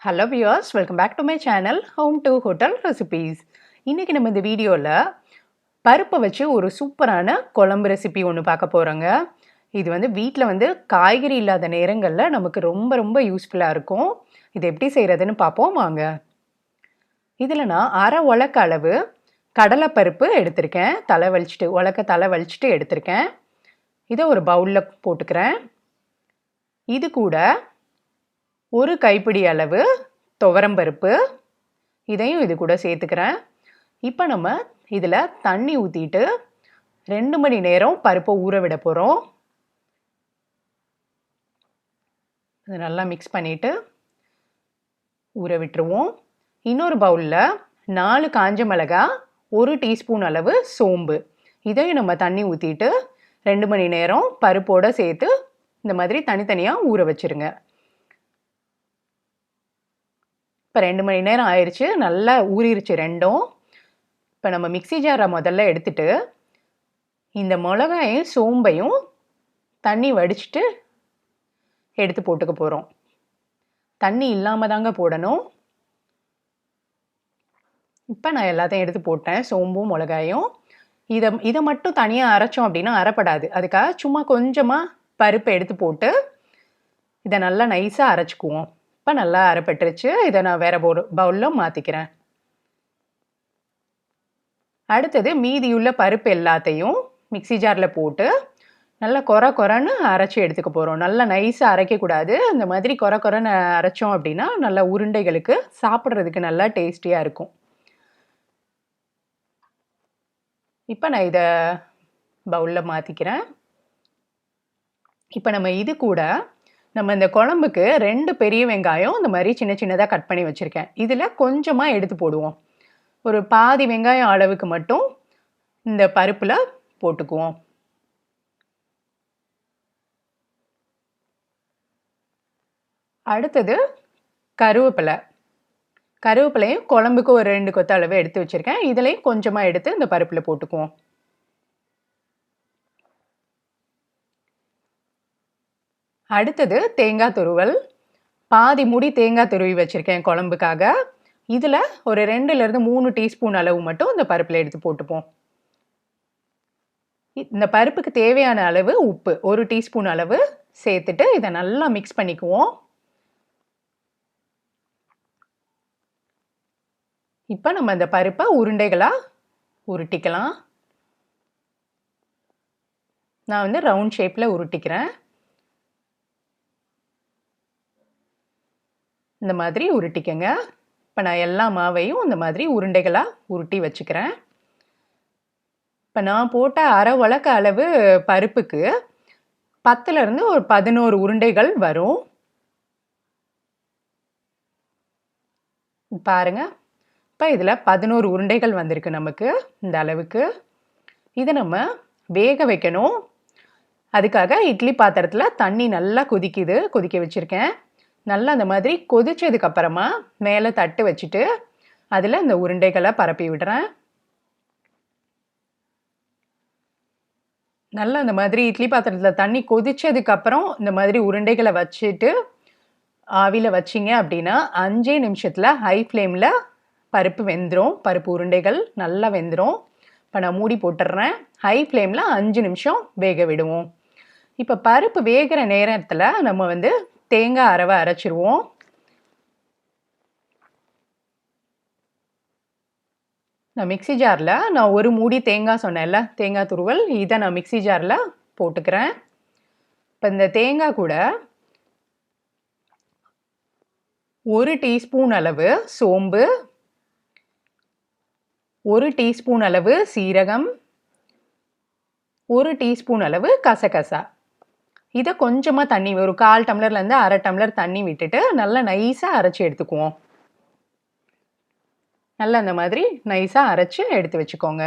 Hello viewers, welcome back to my channel Home2Hotel Recipes. இன்னைக்கு நம்ம இந்த வீடியோல பருப்பை வச்சு ஒரு சூப்பரான குழம்பு ரெசிபி ஒன்று பார்க்க போறோங்க. இது வீட்டில் காய்கறி இல்லாத நேரங்களில் நமக்கு ரொம்ப யூஸ்ஃபுல்லாக இருக்கும். இது எப்படி செய்கிறதுன்னு பார்ப்போம் வாங்க. இதில் நான் அரை உலக்க அளவு கடலைப்பருப்பு எடுத்திருக்கேன். தலை வலிச்சிட்டு எடுத்திருக்கேன். இதை ஒரு பவுலில் போட்டுக்கிறேன். இது கூட ஒரு கைப்பிடி அளவு துவரம்பருப்பு, இதையும் இது கூட சேர்த்துக்கிறேன். இப்போ நம்ம இதில் தண்ணி ஊற்றிட்டு 2 மணி நேரம் பருப்பை ஊற விட போகிறோம். இது நல்லா மிக்ஸ் பண்ணிவிட்டு ஊற விட்டுருவோம். இன்னொரு பவுலில் 4 காஞ்ச மிளகாய், 1 டீஸ்பூன் அளவு சோம்பு, இதையும் நம்ம தண்ணி ஊற்றிட்டு 2 மணி நேரம் பருப்போடு சேர்த்து இந்த மாதிரி தனித்தனியாக ஊற வச்சுருங்க. இப்போ 2 மணி நேரம் ஆயிடுச்சு, நல்லா ஊறிடுச்சு ரெண்டும். இப்போ நம்ம மிக்ஸி ஜாரை முதல்ல எடுத்துட்டு இந்த மிளகாயும் சோம்பையும் தண்ணி வடிச்சிட்டு எடுத்து போட்டுக்க போகிறோம். தண்ணி இல்லாமல் தாங்க போடணும். இப்போ நான் எல்லாத்தையும் எடுத்து போட்டேன், சோம்பும் மிளகாயும். இதை மட்டும் தனியாக அரைச்சோம் அப்படின்னா அரைப்படாது. அதுக்காக சும்மா கொஞ்சமாக பருப்பை எடுத்து போட்டு இதை நல்லா நைஸாக அரைச்சிக்குவோம். இப்போ நல்லா அரைப்பட்டுருச்சு. இதை நான் வேறு பவுலில் மாற்றிக்கிறேன். அடுத்தது மீதியுள்ள பருப்பு எல்லாத்தையும் மிக்ஸி ஜாரில் போட்டு நல்லா கொரன்னு அரைச்சி எடுத்துக்க போகிறோம். நல்லா நைஸாக அரைக்கக்கூடாது. இந்த மாதிரி கொரன்னு அரைச்சோம் அப்படின்னா நல்லா உருண்டைகளுக்கு சாப்பிட்றதுக்கு நல்லா டேஸ்டியாக இருக்கும். இப்போ நான் இதை பவுலில் மாற்றிக்கிறேன். இப்போ நம்ம இது கூட நம்ம இந்த குழம்புக்கு 2 பெரிய வெங்காயம் இந்த மாதிரி சின்னதாக கட் பண்ணி வச்சுருக்கேன். இதில் கொஞ்சமாக எடுத்து போடுவோம். ஒரு பாதி வெங்காயம் அளவுக்கு மட்டும் இந்த பருப்பில் போட்டுக்குவோம். அடுத்தது கருவேப்பிலையும் குழம்புக்கு ஒரு 2 கொத்து அளவு எடுத்து வச்சுருக்கேன். இதுலேயும் கொஞ்சமாக எடுத்து இந்த பருப்பில் போட்டுக்குவோம். அடுத்தது தேங்காய் துருவல், பாதி மூடி தேங்காய் துருவி வச்சுருக்கேன் குழம்புக்காக. இதில் ஒரு 2லேருந்து 3 டீஸ்பூன் அளவு மட்டும் இந்த பருப்பில் எடுத்து போட்டுப்போம். இந்த பருப்புக்கு தேவையான அளவு உப்பு 1 டீஸ்பூன் அளவு சேர்த்துட்டு இதை நல்லா மிக்ஸ் பண்ணிக்குவோம். இப்போ நம்ம இந்த பருப்பை உருண்டைகளாக உருட்டிக்கலாம். நான் ரவுண்ட் ஷேப்பில் உருட்டிக்கிறேன். இந்த மாதிரி உருட்டிக்கங்க. இப்போ நான் எல்லா மாவையும் இந்த மாதிரி உருண்டைகளாக உருட்டி வச்சுக்கிறேன். இப்போ நான் போட்ட அரை உலக்க அளவு பருப்புக்கு 10லேருந்து ஒரு 11 உருண்டைகள் வரும். பாருங்க, இப்போ இதில் 11 உருண்டைகள் வந்திருக்கு நமக்கு இந்த அளவுக்கு. இதை நம்ம வேக வைக்கணும். அதுக்காக இட்லி பாத்திரத்தில் தண்ணி நல்லா கொதிக்க வச்சுருக்கேன். நல்லா அந்த மாதிரி கொதிச்சதுக்கு அப்புறமா மேலே தட்டு வச்சுட்டு அதில் இந்த உருண்டைகளை பரப்பி விடுறேன். நல்லா இந்த மாதிரி இட்லி பாத்திரத்தில் தண்ணி கொதிச்சதுக்கு அப்புறம் இந்த மாதிரி உருண்டைகளை வச்சுட்டு ஆவியில் வச்சிங்க அப்படின்னா 5 நிமிஷத்தில் ஹை ஃப்ளேமில் பருப்பு உருண்டைகள் நல்லா வெந்துடும். இப்போ நான் மூடி போட்டுடுறேன். ஹை ஃப்ளேமில் 5 நிமிஷம் வேக விடுவோம். இப்போ பருப்பு வேகிற நேரத்தில் நம்ம தேங்காய் அரவை அரைச்சிருவோம். நான் மிக்ஸி ஜாரில் நான் ஒரு மூடி தேங்காய் சொன்னேன்ல, தேங்காய் துருவல், இதை நான் மிக்ஸி ஜாரில் போட்டுக்கிறேன். இப்போ இந்த தேங்காய் கூட 1 டீஸ்பூன் அளவு சோம்பு, 1 டீஸ்பூன் அளவு சீரகம், 1 டீஸ்பூன் அளவு கசகசா, இதை கொஞ்சமாக தண்ணி ஒரு 1/4 டம்ளர்லேருந்து அரை டம்ளர் தண்ணி விட்டுட்டு நல்லா நைஸாக அரைச்சி எடுத்துக்குவோம். நல்லா இந்த மாதிரி நைஸாக அரைச்சி எடுத்து வச்சுக்கோங்க.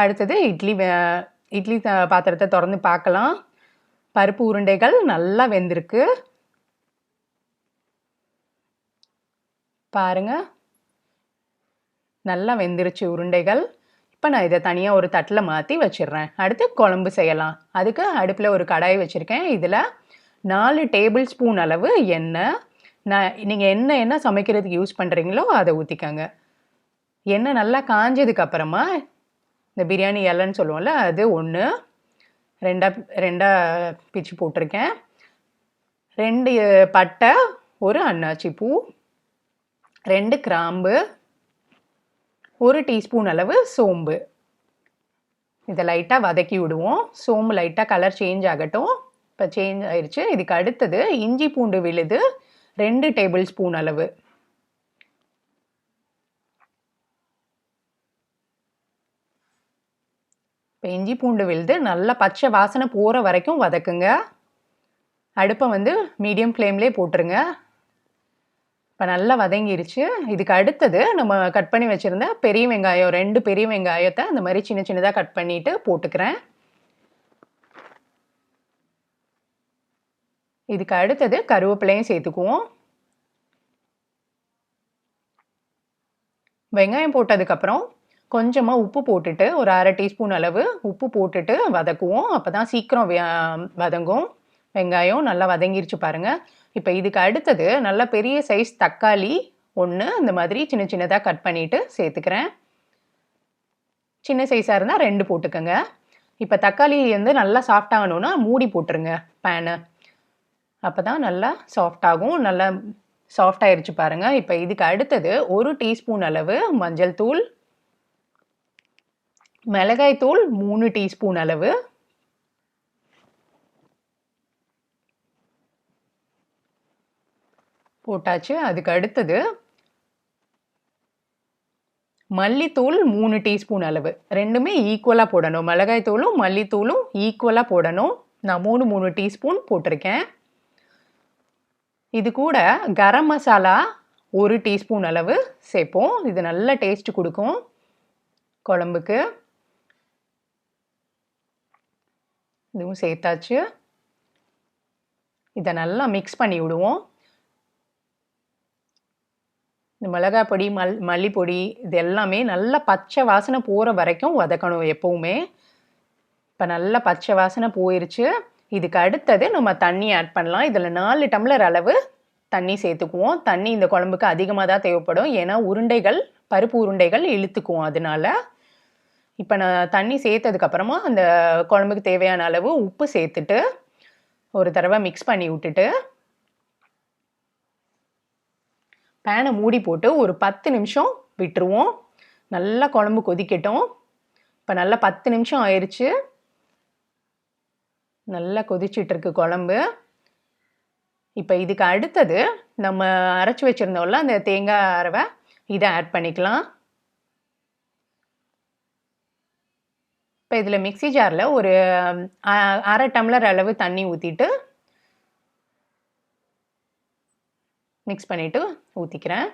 அடுத்தது இட்லி பாத்திரத்தை திறந்து பார்க்கலாம். பருப்பு உருண்டைகள் நல்லா வெந்திருக்கு பாருங்க, நல்லா வெந்துருச்சு உருண்டைகள். இப்போ நான் இதை தனியாக ஒரு தட்டில் மாற்றி வச்சிடுறேன். அடுத்து குழம்பு செய்யலாம். அதுக்கு அடுப்பில் ஒரு கடாய் வச்சுருக்கேன். இதில் 4 டேபிள் ஸ்பூன் அளவு எண்ணெய், நீங்கள் என்ன சமைக்கிறதுக்கு யூஸ் பண்ணுறீங்களோ அதை ஊற்றிக்கோங்க. எண்ணெய் நல்லா காஞ்சதுக்கு அப்புறமா இந்த பிரியாணி இலைன்னு சொல்லுவோம்ல, அது 1 ரெண்டா பிச்சு போட்டிருக்கேன். 2 பட்டை, 1 அன்னாச்சி பூ, 2 கிராம்பு, 1 டீஸ்பூன் அளவு சோம்பு. இதை லைட்டாக வதக்கி விடுவோம். சோம்பு லைட்டாக கலர் சேஞ்ச் ஆகட்டும். இப்போ சேஞ்ச் ஆயிடுச்சு. இதுக்கு அடுத்தது இஞ்சி பூண்டு விழுது 2 டேபிள் ஸ்பூன் அளவு. இப்போ இஞ்சி பூண்டு விழுது நல்லா பச்சை வாசனை போகிற வரைக்கும் வதக்குங்க. அடுப்பை வந்து மீடியம் ஃப்ளேம்லேயே போட்டுருங்க. இப்போ நல்லா வதங்கிருச்சு. இதுக்கு அடுத்தது நம்ம கட் பண்ணி வச்சுருந்த பெரிய வெங்காயம் 2 பெரிய வெங்காயத்தை அந்த மாதிரி சின்ன சின்னதாக கட் பண்ணிவிட்டு போட்டுக்கிறேன். இதுக்கு அடுத்தது கருவேப்பிலையும் சேர்த்துக்குவோம். வெங்காயம் போட்டதுக்கப்புறம் கொஞ்சமாக உப்பு போட்டுட்டு ஒரு 1/2 டீஸ்பூன் அளவு உப்பு போட்டுட்டு வதக்குவோம். அப்போ தான் சீக்கிரம் வதங்கும். வெங்காயம் நல்லா வதங்கிருச்சு பாருங்கள். இப்போ இதுக்கு அடுத்தது நல்ல பெரிய சைஸ் தக்காளி 1 இந்த மாதிரி சின்ன சின்னதாக கட் பண்ணிவிட்டு சேர்த்துக்கிறேன். சின்ன சைஸாக இருந்தால் 2 போட்டுக்கோங்க. இப்போ தக்காளி வந்து நல்லா சாஃப்டாகணுன்னா மூடி போட்டுருங்க பேனு. அப்போ தான் நல்லா சாஃப்டாகும். நல்லா சாஃப்டாகிருச்சு பாருங்கள். இப்போ இதுக்கு அடுத்தது 1 டீஸ்பூன் அளவு மஞ்சள் தூள், மிளகாய் தூள் 3 டீஸ்பூன் அளவு, போட்டாச்சு. அதுக்கு அடுத்தது மல்லித்தூள் 3 டீஸ்பூன் அளவு. ரெண்டுமே ஈக்குவலாக போடணும். மிளகாய் தூளும் மல்லித்தூளும் ஈக்குவலாக போடணும். நான் 3 டீஸ்பூன் போட்டிருக்கேன். இது கூட கரம் மசாலா 1 டீஸ்பூன் அளவு சேர்ப்போம். இது நல்ல டேஸ்ட் கொடுக்கும் குழம்புக்கு. இதுவும் சேர்த்தாச்சு. இதை நல்லா மிக்ஸ் பண்ணி விடுவோம். இந்த மிளகாய் பொடி மல்லிப்பொடி இது எல்லாமே நல்லா பச்சை வாசனை போகிற வரைக்கும் வதக்கணும் எப்போவுமே. இப்போ நல்லா பச்சை வாசனை போயிருச்சு. இதுக்கு அடுத்தது நம்ம தண்ணி ஆட் பண்ணலாம். இதில் 4 டம்ளர் அளவு தண்ணி சேர்த்துக்குவோம். தண்ணி இந்த குழம்புக்கு அதிகமாக தான் தேவைப்படும். ஏன்னா பருப்பு உருண்டைகள் இழுத்துக்குவோம். அதனால இப்போ நான் தண்ணி சேர்த்ததுக்கப்புறமா அந்த குழம்புக்கு தேவையான அளவு உப்பு சேர்த்துட்டு ஒரு தடவை மிக்ஸ் பண்ணி விட்டுட்டு பேனை மூடி போட்டு ஒரு 10 நிமிஷம் விட்டுருவோம். நல்லா குழம்பு கொதிக்கட்டும். இப்போ நல்லா 10 நிமிஷம் ஆயிடுச்சு. நல்லா கொதிச்சிட்ருக்கு குழம்பு. இப்போ இதுக்கு அடுத்தது நம்ம அரைச்சி வச்சுருந்தோம்ல அந்த தேங்காய் அரவை, இதை ஆட் பண்ணிக்கலாம். இப்போ இதில் மிக்ஸி ஜாரில் ஒரு 1/2 டம்ளர் அளவு தண்ணி ஊற்றிட்டு மிக்ஸ் பண்ணிவிட்டு ஊற்றிக்கிறேன்.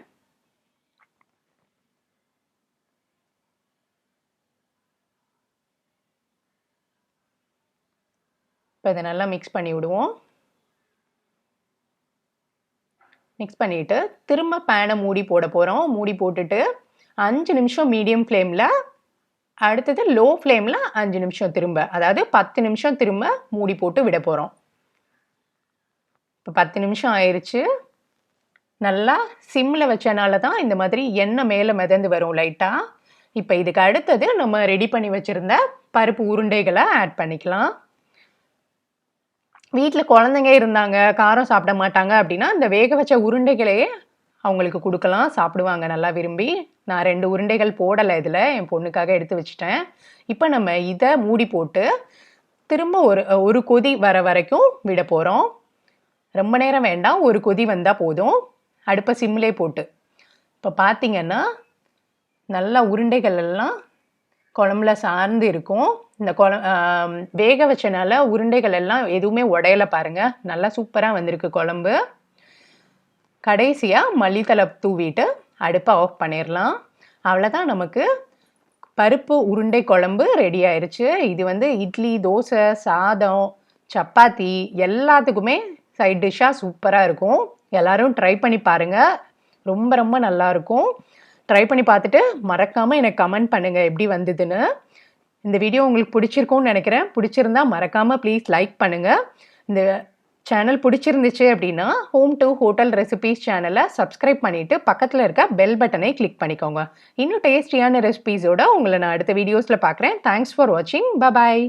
இப்போ இதை நல்லா மிக்ஸ் பண்ணி விடுவோம். மிக்ஸ் பண்ணிவிட்டு திரும்ப பேனை மூடி போட போகிறோம். மூடி போட்டுட்டு 5 நிமிஷம் மீடியம் ஃப்ளேமில், அடுத்தது லோ ஃப்ளேமில் 5 நிமிஷம் திரும்ப, அதாவது 10 நிமிஷம் திரும்ப மூடி போட்டு விட போகிறோம். இப்போ 10 நிமிஷம் ஆயிடுச்சு. நல்லா சிம்மில் வச்சனால தான் இந்த மாதிரி எண்ணெய் மேலே மிதந்து வரும் லைட்டாக. இப்போ இதுக்கு அடுத்தது நம்ம ரெடி பண்ணி வச்சுருந்த பருப்பு உருண்டைகளை ஆட் பண்ணிக்கலாம். வீட்டில் குழந்தைங்க இருந்தாங்க, காரம் சாப்பிட மாட்டாங்க அப்படின்னா இந்த வேக வச்ச உருண்டைகளையே அவங்களுக்கு கொடுக்கலாம், சாப்பிடுவாங்க நல்லா விரும்பி. நான் 2 உருண்டைகள் போடலை இதில், என் பொண்ணுக்காக எடுத்து வச்சுட்டேன். இப்போ நம்ம இதை மூடி போட்டு திரும்ப ஒரு கொதி வர வரைக்கும் விட போகிறோம். ரொம்ப நேரம் வேண்டாம், ஒரு கொதி வந்தால் போதும். அடுப்பை சிம்மிலே போட்டு இப்போ பார்த்தீங்கன்னா நல்லா உருண்டைகள் எல்லாம் குழம்புல சார்ந்து இருக்கும். இந்த வேக வச்சனால உருண்டைகள் எல்லாம் எதுவுமே உடையலை பாருங்கள். நல்லா சூப்பராக வந்திருக்கு குழம்பு. கடைசியாக மல்லித்தலை தூவிட்டு அடுப்பை ஆஃப் பண்ணிடலாம். அவ்வளோதான், நமக்கு பருப்பு உருண்டை குழம்பு ரெடி ஆயிடுச்சு. இது வந்து இட்லி, தோசை, சாதம், சப்பாத்தி எல்லாத்துக்குமே சைட் டிஷ்ஷாக சூப்பராக இருக்கும். எல்லோரும் ட்ரை பண்ணி பாருங்கள். ரொம்ப ரொம்ப நல்லாயிருக்கும். ட்ரை பண்ணி பார்த்துட்டு மறக்காமல் எனக்கு கமெண்ட் பண்ணுங்கள் எப்படி வந்ததுன்னு. இந்த வீடியோ உங்களுக்கு பிடிச்சிருக்கும்னு நினைக்கிறேன். பிடிச்சிருந்தா மறக்காமல் ப்ளீஸ் லைக் பண்ணுங்கள். இந்த சேனல் பிடிச்சிருந்துச்சு அப்படின்னா ஹோம் டு ஹோட்டல் ரெசிபீஸ் சேனலை சப்ஸ்கிரைப் பண்ணிட்டு பக்கத்தில் இருக்க பெல் பட்டனை கிளிக் பண்ணிக்கோங்க. இன்னும் டேஸ்டியான ரெசிபீஸோட உங்களை நான் அடுத்த வீடியோஸில் பார்க்குறேன். தேங்க்ஸ் ஃபார் வாட்சிங். பாய்.